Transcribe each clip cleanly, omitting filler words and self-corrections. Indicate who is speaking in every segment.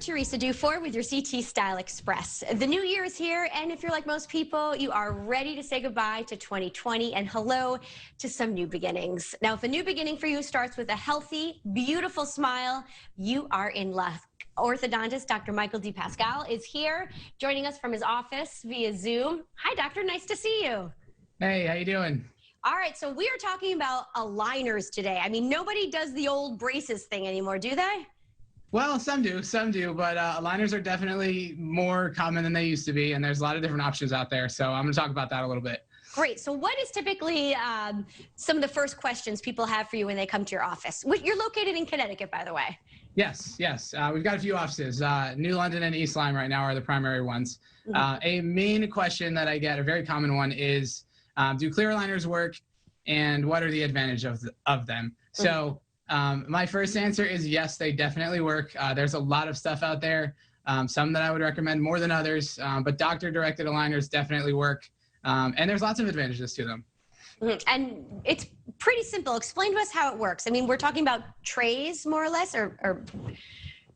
Speaker 1: Teresa Dufour with your CT Style Express. The new year is here, and if you're like most people, you are ready to say goodbye to 2020 and hello to some new beginnings. Now, if a new beginning for you starts with a healthy, beautiful smile, you are in luck. Orthodontist Dr. Michael DePascale is here, joining us from his office via Zoom. Hi, doctor. Nice to see you.
Speaker 2: Hey, how you doing?
Speaker 1: All right, so we are talking about aligners today. I mean, nobody does the old braces thing anymore, do they?
Speaker 2: Well, some do, but aligners are definitely more common than they used to be, and there's a lot of different options out there. So I'm going to talk about that a little bit.
Speaker 1: Great. So what is typically some of the first questions people have for you when they come to your office? You're located in Connecticut, by the way.
Speaker 2: Yes. We've got a few offices. New London and East Lyme right now are the primary ones. A main question that I get, a very common one, is do clear aligners work, and what are the advantages of them? So my first answer is yes, they definitely work. There's a lot of stuff out there, some that I would recommend more than others, but doctor-directed aligners definitely work, and there's lots of advantages to them.
Speaker 1: And it's pretty simple. Explain to us how it works. I mean, we're talking about trays, more or less, or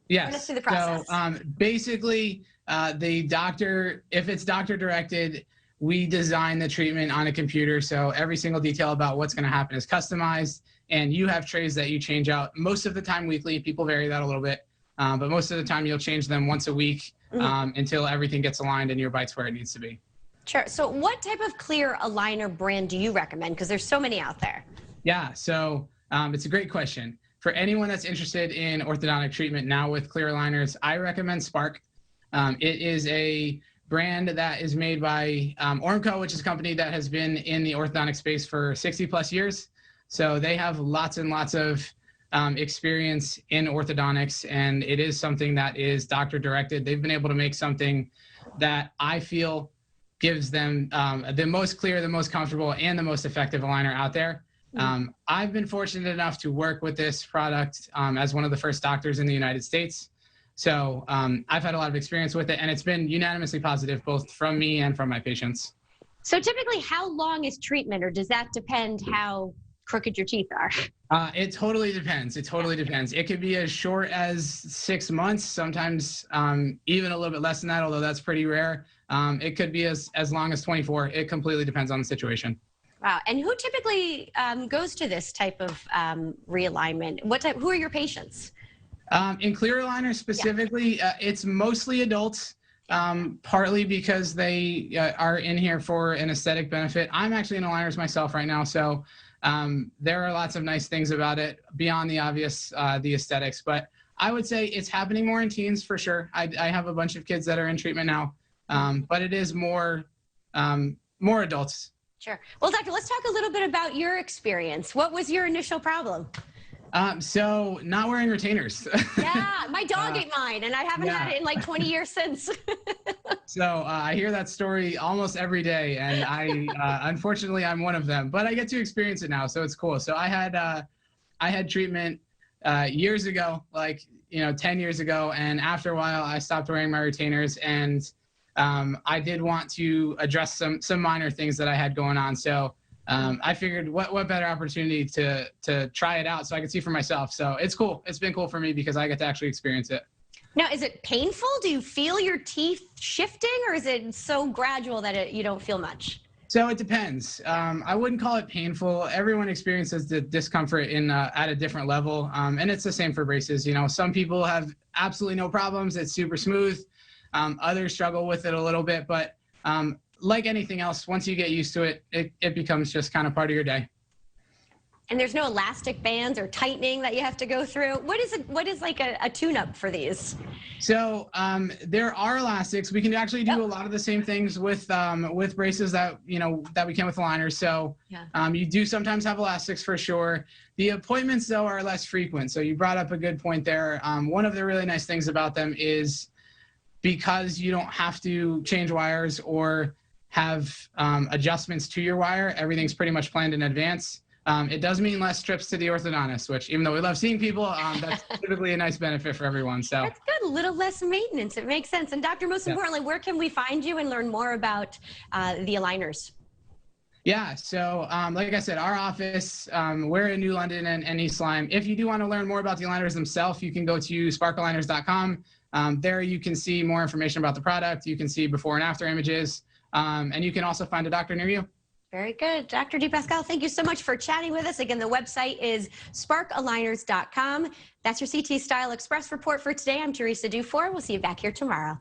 Speaker 2: yes.
Speaker 1: Run us through the process.
Speaker 2: So basically, the doctor, if it's doctor-directed, we design the treatment on a computer, so every single detail about what's going to happen is customized, and you have trays that you change out most of the time weekly. People vary that a little bit, but most of the time you'll change them once a week until everything gets aligned and your bite's where it needs to be.
Speaker 1: Sure. So what type of clear aligner brand do you recommend? Because there's so many out there.
Speaker 2: Yeah, so it's a great question. For anyone that's interested in orthodontic treatment now with clear aligners, I recommend Spark. It is a brand that is made by Ormco, which is a company that has been in the orthodontic space for 60 plus years. So they have lots and lots of experience in orthodontics, and it is something that is doctor directed. They've been able to make something that I feel gives them the most clear, the most comfortable, and the most effective aligner out there. I've been fortunate enough to work with this product as one of the first doctors in the United States. So I've had a lot of experience with it, and it's been unanimously positive, both from me and from my patients.
Speaker 1: So typically, how long is treatment, or does that depend how crooked your teeth are?
Speaker 2: It totally depends. It totally depends. It could be as short as 6 months, sometimes even a little bit less than that, although that's pretty rare. It could be as long as 24. It completely depends on the situation.
Speaker 1: Wow. And who typically goes to this type of realignment? Who are your patients?
Speaker 2: In clear aligners specifically, it's mostly adults, partly because they are in here for an aesthetic benefit. I'm actually in aligners myself right now, so there are lots of nice things about it beyond the obvious, the aesthetics. But I would say it's happening more in teens for sure. I have a bunch of kids that are in treatment now, but it is more adults.
Speaker 1: Sure. Well, doctor, let's talk a little bit about your experience. What was your initial problem?
Speaker 2: So not wearing retainers.
Speaker 1: Yeah, my dog ate mine, and I haven't had it in like 20 years since.
Speaker 2: So I hear that story almost every day, and unfortunately I'm one of them, but I get to experience it now, so it's cool. So I had treatment years ago, like 10 years ago, and after a while I stopped wearing my retainers, and I did want to address some minor things that I had going on. So I figured what better opportunity to try it out so I could see for myself. So it's cool. It's been cool for me because I get to actually experience it.
Speaker 1: Now, is it painful? Do you feel your teeth shifting, or is it so gradual that you don't feel much?
Speaker 2: So it depends. I wouldn't call it painful. Everyone experiences the discomfort at a different level, and it's the same for braces. Some people have absolutely no problems. It's super smooth. Others struggle with it a little bit, but like anything else, once you get used to it, it becomes just kind of part of your day.
Speaker 1: And there's no elastic bands or tightening that you have to go through. What is like a tune-up for these?
Speaker 2: So there are elastics. We can actually do a lot of the same things with braces that we can with aligners. So you do sometimes have elastics for sure. The appointments though are less frequent. So you brought up a good point there. One of the really nice things about them is because you don't have to change wires or have adjustments to your wire. Everything's pretty much planned in advance. It does mean less trips to the orthodontist, which even though we love seeing people, that's typically a nice benefit for everyone. So
Speaker 1: that's good, a little less maintenance. It makes sense. And doctor, most importantly, where can we find you and learn more about the aligners?
Speaker 2: Yeah, so like I said, our office, we're in New London and East Lyme. If you do want to learn more about the aligners themselves, you can go to sparkaligners.com. There you can see more information about the product. You can see before and after images, and you can also find a doctor near you.
Speaker 1: Very good. Dr. DePascale, thank you so much for chatting with us. Again, the website is sparkaligners.com. That's your CT Style Express report for today. I'm Teresa Dufour. We'll see you back here tomorrow.